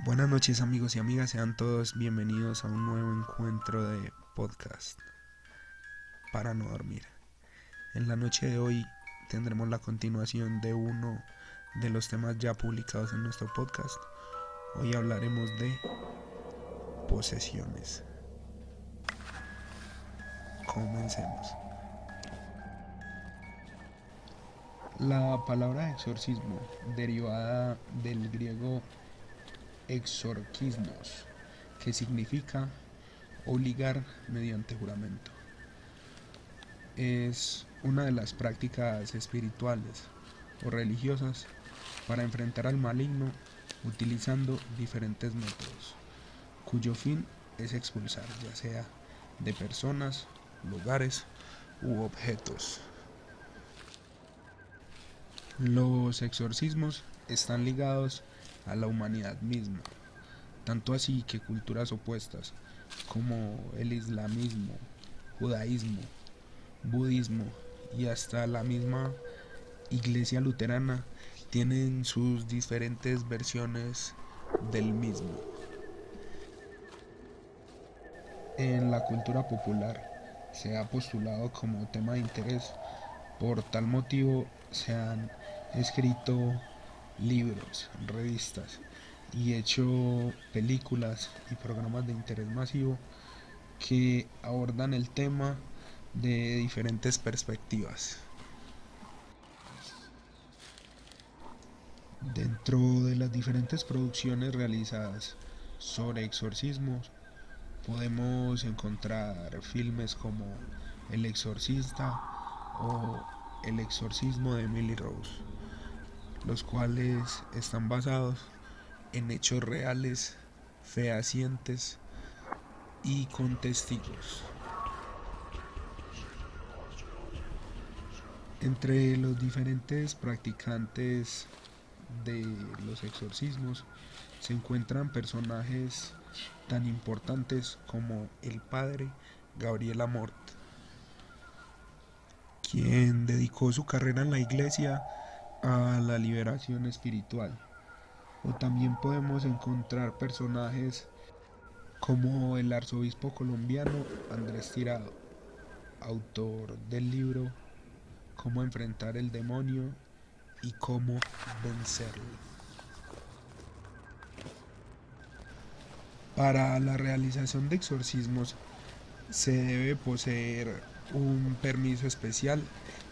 Buenas noches amigos y amigas, sean todos bienvenidos a un nuevo encuentro de podcast para no dormir. En la noche de hoy tendremos la continuación de uno de los temas ya publicados en nuestro podcast. Hoy hablaremos de posesiones. Comencemos. La palabra exorcismo, derivada del griego exorcismos, que significa obligar mediante juramento, es una de las prácticas espirituales o religiosas para enfrentar al maligno utilizando diferentes métodos, cuyo fin es expulsar ya sea de personas, lugares u objetos. Los exorcismos están ligados a la humanidad misma, tanto así que culturas opuestas como el islamismo, judaísmo, budismo y hasta la misma iglesia luterana tienen sus diferentes versiones del mismo. En la cultura popular se ha postulado como tema de interés. Por tal motivo se han escrito libros, revistas y hecho películas y programas de interés masivo que abordan el tema de diferentes perspectivas. Dentro de las diferentes producciones realizadas sobre exorcismos podemos encontrar filmes como El Exorcista o El Exorcismo de Emily Rose, los cuales están basados en hechos reales, fehacientes y con testigos. Entre los diferentes practicantes de los exorcismos se encuentran personajes tan importantes como el padre Gabriel Amort, quien dedicó su carrera en la iglesia a la liberación espiritual. O también podemos encontrar personajes como el arzobispo colombiano Andrés Tirado, autor del libro Cómo enfrentar el demonio y cómo vencerlo. Para la realización de exorcismos se debe poseer un permiso especial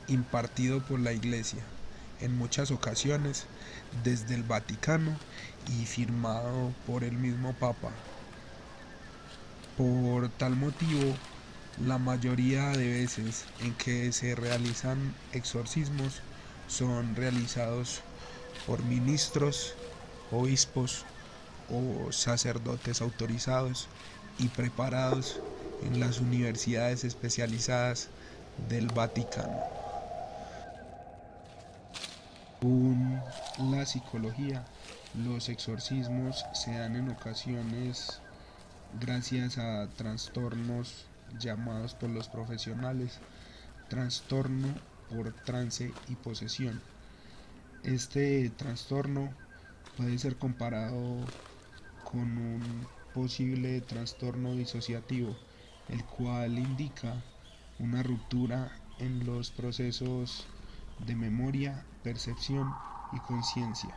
impartido por la Iglesia, en muchas ocasiones desde el Vaticano y firmado por el mismo Papa. Por tal motivo, la mayoría de veces en que se realizan exorcismos son realizados por ministros, obispos o sacerdotes autorizados y preparados en las universidades especializadas del Vaticano. Según la psicología, los exorcismos se dan en ocasiones gracias a trastornos llamados por los profesionales trastorno por trance y posesión. Este trastorno puede ser comparado con un posible trastorno disociativo, el cual indica una ruptura en los procesos de memoria, percepción y conciencia.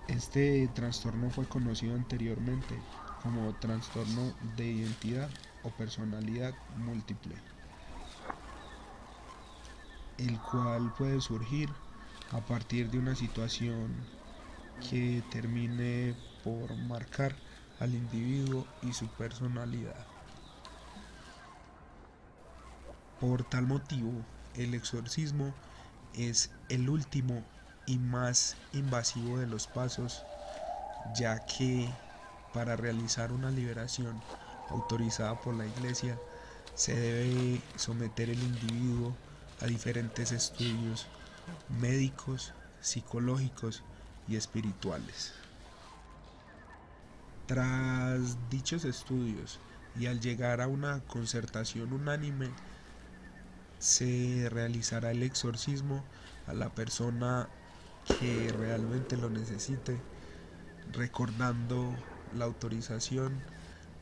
Este trastorno fue conocido anteriormente como trastorno de identidad o personalidad múltiple, el cual puede surgir a partir de una situación que termine por marcar al individuo y su personalidad. Por tal motivo, el exorcismo es el último y más invasivo de los pasos, ya que para realizar una liberación autorizada por la Iglesia se debe someter el individuo a diferentes estudios médicos, psicológicos y espirituales. Tras dichos estudios y al llegar a una concertación unánime, se realizará el exorcismo a la persona que realmente lo necesite, recordando la autorización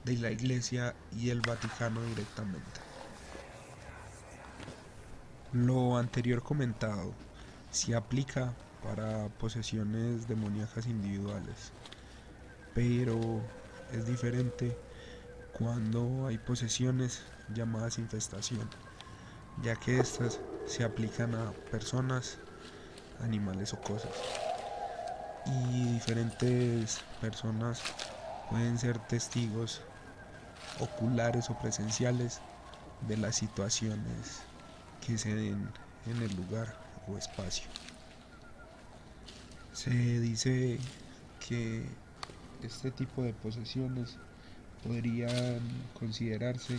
de la Iglesia y el Vaticano directamente. Lo anterior comentado se aplica para posesiones demoníacas individuales, pero es diferente cuando hay posesiones llamadas infestación, ya que estas se aplican a personas, animales o cosas, y diferentes personas pueden ser testigos oculares o presenciales de las situaciones que se den en el lugar o espacio. Se dice que este tipo de posesiones podrían considerarse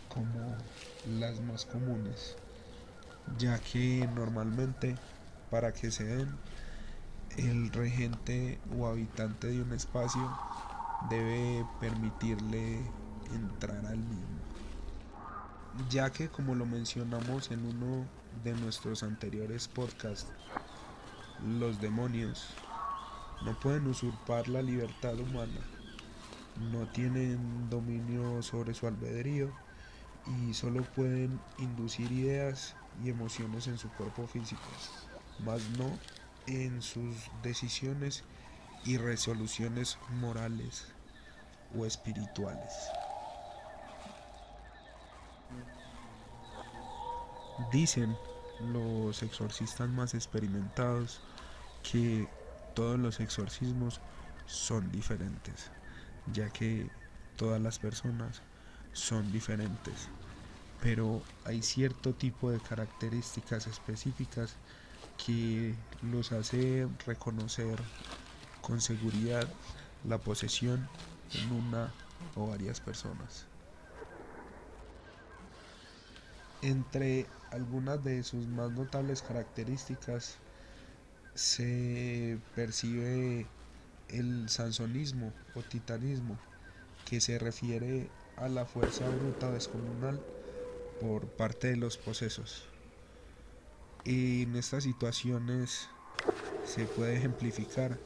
como las más comunes, ya que normalmente para que se den, el regente o habitante de un espacio debe permitirle entrar al mismo, ya que como lo mencionamos en uno de nuestros anteriores podcasts, los demonios no pueden usurpar la libertad humana, no tienen dominio sobre su albedrío y solo pueden inducir ideas y emociones en su cuerpo físico, mas no en sus decisiones y resoluciones morales o espirituales. Dicen los exorcistas más experimentados que todos los exorcismos son diferentes, ya que todas las personas son diferentes, pero hay cierto tipo de características específicas que los hace reconocer con seguridad la posesión en una o varias personas. Entre algunas de sus más notables características se percibe el sansonismo o titanismo, que se refiere a la fuerza bruta descomunal por parte de los posesos. Y en estas situaciones se puede ejemplificar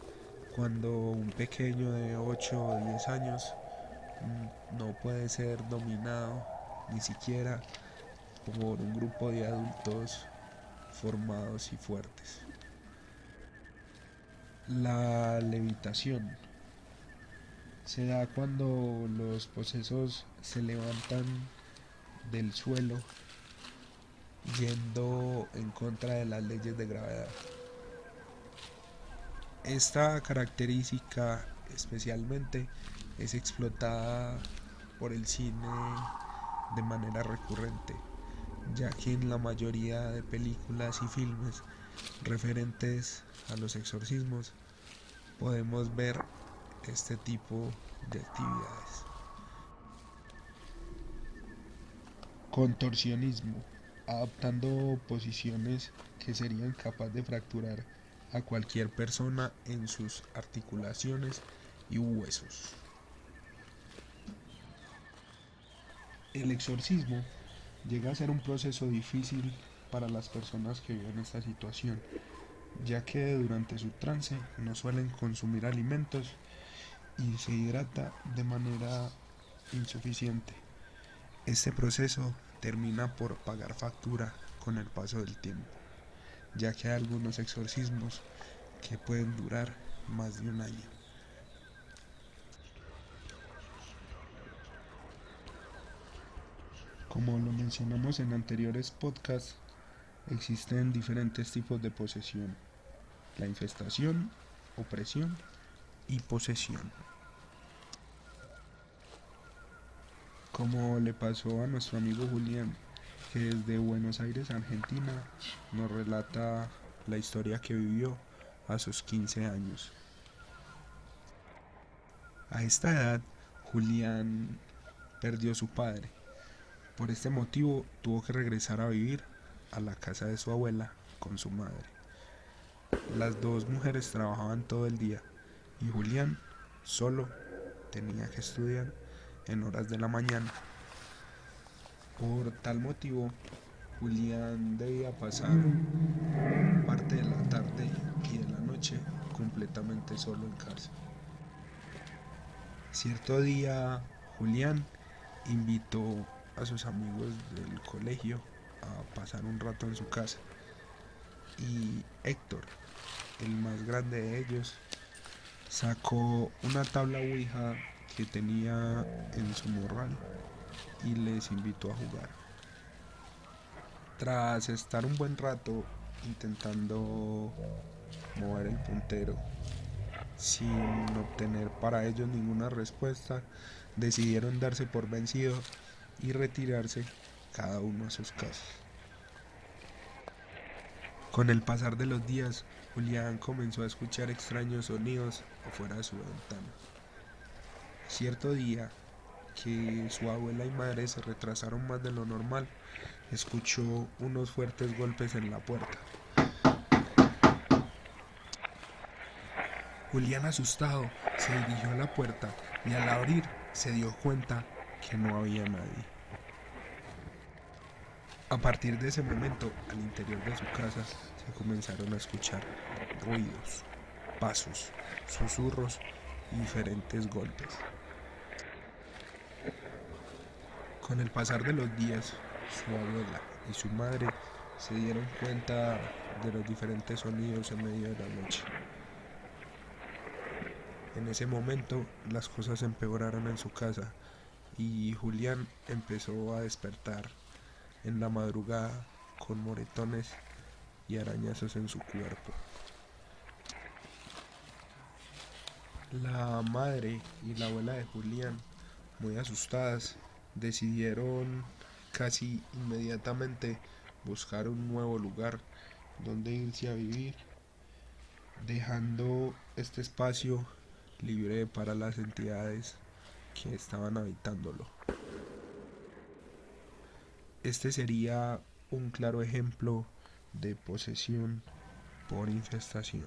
cuando un pequeño de 8 o 10 años no puede ser dominado ni siquiera por un grupo de adultos formados y fuertes. La levitación se da cuando los posesos se levantan del suelo yendo en contra de las leyes de gravedad. Esta característica especialmente es explotada por el cine de manera recurrente, ya que en la mayoría de películas y filmes referentes a los exorcismos podemos ver este tipo de actividades. Contorsionismo, adoptando posiciones que serían capaces de fracturar a cualquier persona en sus articulaciones y huesos. El exorcismo llega a ser un proceso difícil para las personas que viven esta situación, ya que durante su trance no suelen consumir alimentos y se hidrata de manera insuficiente. Este proceso termina por pagar factura con el paso del tiempo, ya que hay algunos exorcismos que pueden durar más de un año. Como lo mencionamos en anteriores podcasts, existen diferentes tipos de posesión: la infestación, opresión y posesión. Como le pasó a nuestro amigo Julián, que desde Buenos Aires, Argentina, nos relata la historia que vivió a sus 15 años. A esta edad, Julián perdió a su padre. Por este motivo, tuvo que regresar a vivir a la casa de su abuela con su madre. Las dos mujeres trabajaban todo el día y Julián solo tenía que estudiar en horas de la mañana. Por tal motivo, Julián debía pasar parte de la tarde y de la noche completamente solo en casa. Cierto día, Julián invitó a sus amigos del colegio a pasar un rato en su casa y Héctor, el más grande de ellos, sacó una tabla Ouija que tenía en su morral y les invitó a jugar. Tras estar un buen rato intentando mover el puntero sin obtener para ellos ninguna respuesta, decidieron darse por vencido y retirarse cada uno a sus casas. Con el pasar de los días, Julián comenzó a escuchar extraños sonidos afuera de su ventana. Cierto día, que su abuela y madre se retrasaron más de lo normal, escuchó unos fuertes golpes en la puerta. Julián, asustado, se dirigió a la puerta y al abrir se dio cuenta que no había nadie. A partir de ese momento, al interior de su casa se comenzaron a escuchar ruidos, pasos, susurros y diferentes golpes. Con el pasar de los días, su abuela y su madre se dieron cuenta de los diferentes sonidos en medio de la noche. En ese momento las cosas empeoraron en su casa y Julián empezó a despertar en la madrugada con moretones y arañazos en su cuerpo. La madre y la abuela de Julián, muy asustadas, decidieron casi inmediatamente buscar un nuevo lugar donde irse a vivir, dejando este espacio libre para las entidades que estaban habitándolo. Este sería un claro ejemplo de posesión por infestación.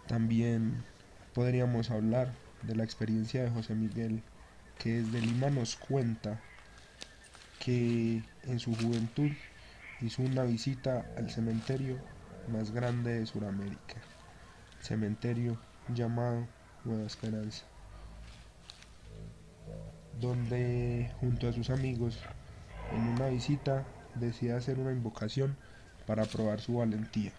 También podríamos hablar de la experiencia de José Miguel, que desde Lima nos cuenta que en su juventud hizo una visita al cementerio más grande de Sudamérica, cementerio llamado Nueva Esperanza, donde junto a sus amigos en una visita decide hacer una invocación para probar su valentía.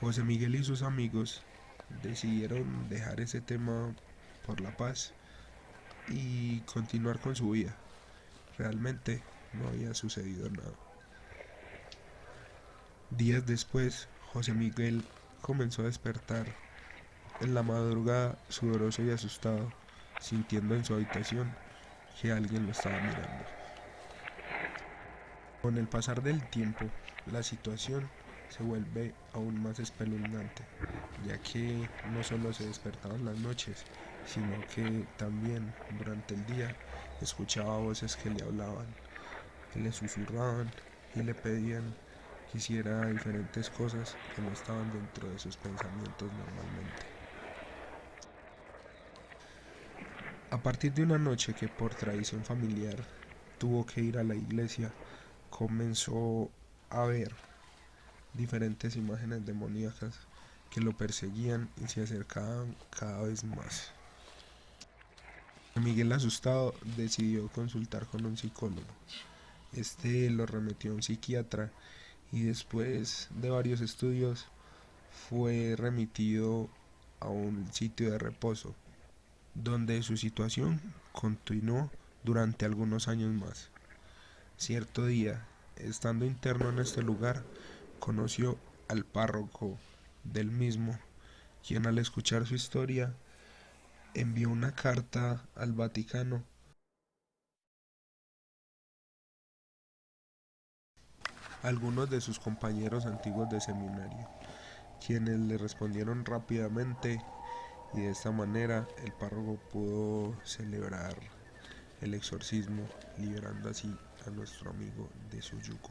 José Miguel y sus amigos decidieron dejar ese tema por la paz y continuar con su vida. Realmente no había sucedido nada. Días después, José Miguel comenzó a despertar en la madrugada sudoroso y asustado, sintiendo en su habitación que alguien lo estaba mirando. Con el pasar del tiempo, la situación se vuelve aún más espeluznante, ya que no solo se despertaba en las noches, sino que también durante el día escuchaba voces que le hablaban, que le susurraban y le pedían que hiciera diferentes cosas que no estaban dentro de sus pensamientos normalmente. A partir de una noche que por tradición familiar tuvo que ir a la iglesia, comenzó a ver diferentes imágenes demoníacas que lo perseguían y se acercaban cada vez más. Miguel, asustado, decidió consultar con un psicólogo. Este lo remitió a un psiquiatra y después de varios estudios fue remitido a un sitio de reposo, donde su situación continuó durante algunos años más. Cierto día, estando interno en este lugar, conoció al párroco del mismo, quien al escuchar su historia envió una carta al Vaticano. Algunos de sus compañeros antiguos de seminario, quienes le respondieron rápidamente y de esta manera el párroco pudo celebrar el exorcismo, liberando así a nuestro amigo de su yugo.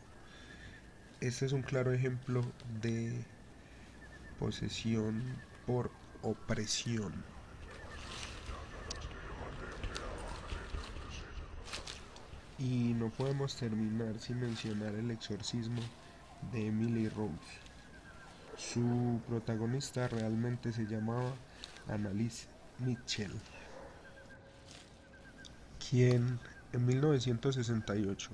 Este es un claro ejemplo de posesión por opresión. Y no podemos terminar sin mencionar el exorcismo de Emily Rose. Su protagonista realmente se llamaba Annalise Mitchell, quien en 1968,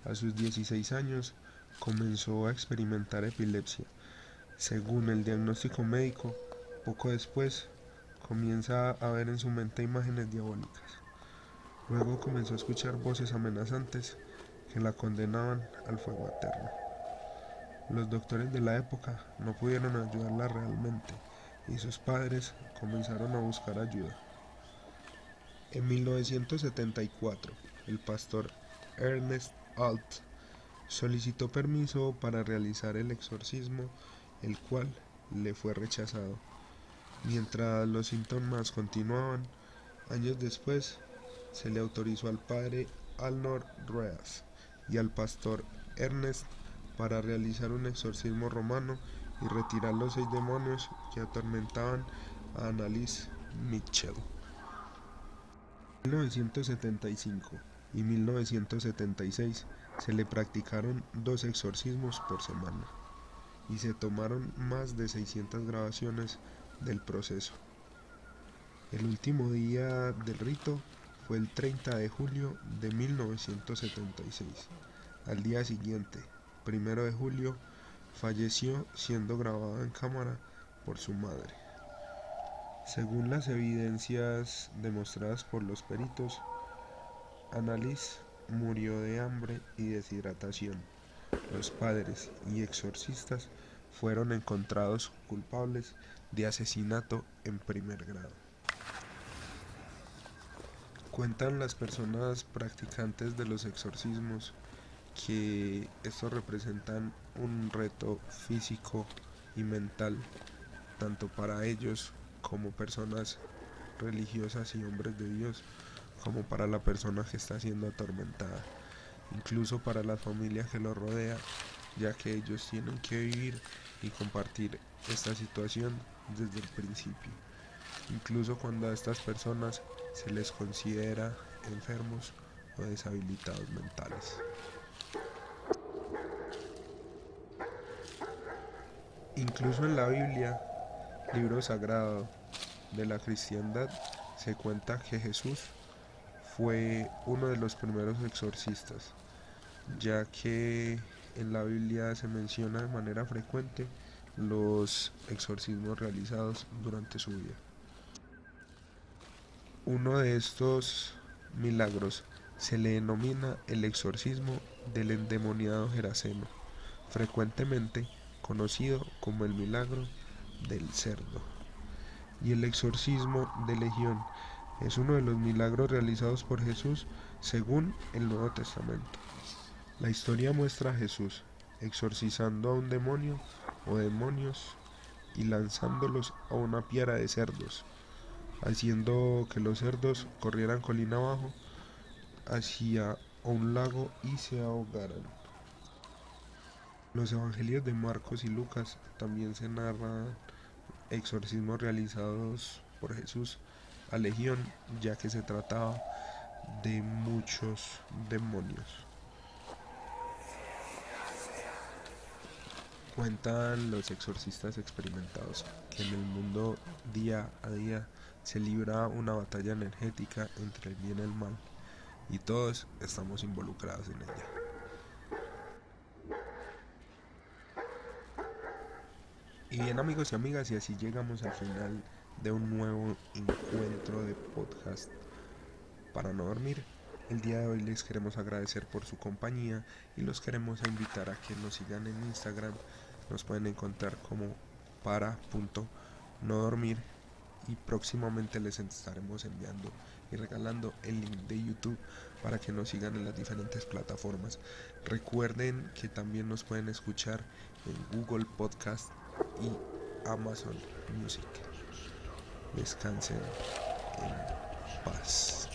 a sus 16 años, comenzó a experimentar epilepsia. Según el diagnóstico médico, poco después comienza a ver en su mente imágenes diabólicas. Luego comenzó a escuchar voces amenazantes que la condenaban al fuego eterno. Los doctores de la época no pudieron ayudarla realmente y sus padres comenzaron a buscar ayuda. En 1974, el pastor Ernest Alt solicitó permiso para realizar el exorcismo, el cual le fue rechazado. Mientras los síntomas continuaban, años después se le autorizó al padre Arnold Roeas y al pastor Ernest para realizar un exorcismo romano y retirar los 6 demonios que atormentaban a Annalise Mitchell. En 1975 y 1976 se le practicaron 2 exorcismos por semana y se tomaron más de 600 grabaciones del proceso. El último día del rito fue el 30 de julio de 1976. Al día siguiente, 1 de julio, falleció siendo grabado en cámara por su madre. Según las evidencias demostradas por los peritos, Annalise murió de hambre y deshidratación. Los padres y exorcistas fueron encontrados culpables de asesinato en primer grado. Cuentan las personas practicantes de los exorcismos que estos representan un reto físico y mental tanto para ellos como personas religiosas y hombres de Dios, como para la persona que está siendo atormentada, incluso para la familia que lo rodea, ya que ellos tienen que vivir y compartir esta situación desde el principio, incluso cuando a estas personas se les considera enfermos o deshabilitados mentales. Incluso en la Biblia, libro sagrado de la cristiandad, se cuenta que Jesús fue uno de los primeros exorcistas, ya que en la Biblia se menciona de manera frecuente los exorcismos realizados durante su vida. Uno de estos milagros se le denomina el exorcismo del endemoniado Geraseno, frecuentemente conocido como el milagro del cerdo. Y el exorcismo de Legión es uno de los milagros realizados por Jesús según el Nuevo Testamento. La historia muestra a Jesús exorcizando a un demonio o demonios y lanzándolos a una piara de cerdos, haciendo que los cerdos corrieran colina abajo hacia un lago y se ahogaran. Los evangelios de Marcos y Lucas también se narran exorcismos realizados por Jesús a Legión, ya que se trataba de muchos demonios. Cuentan los exorcistas experimentados que en el mundo día a día se libra una batalla energética entre el bien y el mal, y todos estamos involucrados en ella. Y bien, amigos y amigas, y así llegamos al final de un nuevo encuentro de podcast para no dormir. El día de hoy les queremos agradecer por su compañía y los queremos invitar a que nos sigan en Instagram. Nos pueden encontrar como para.nodormir y próximamente les estaremos enviando y regalando el link de YouTube para que nos sigan en las diferentes plataformas. Recuerden que también nos pueden escuchar en Google Podcast y Amazon Music. Descansen en paz.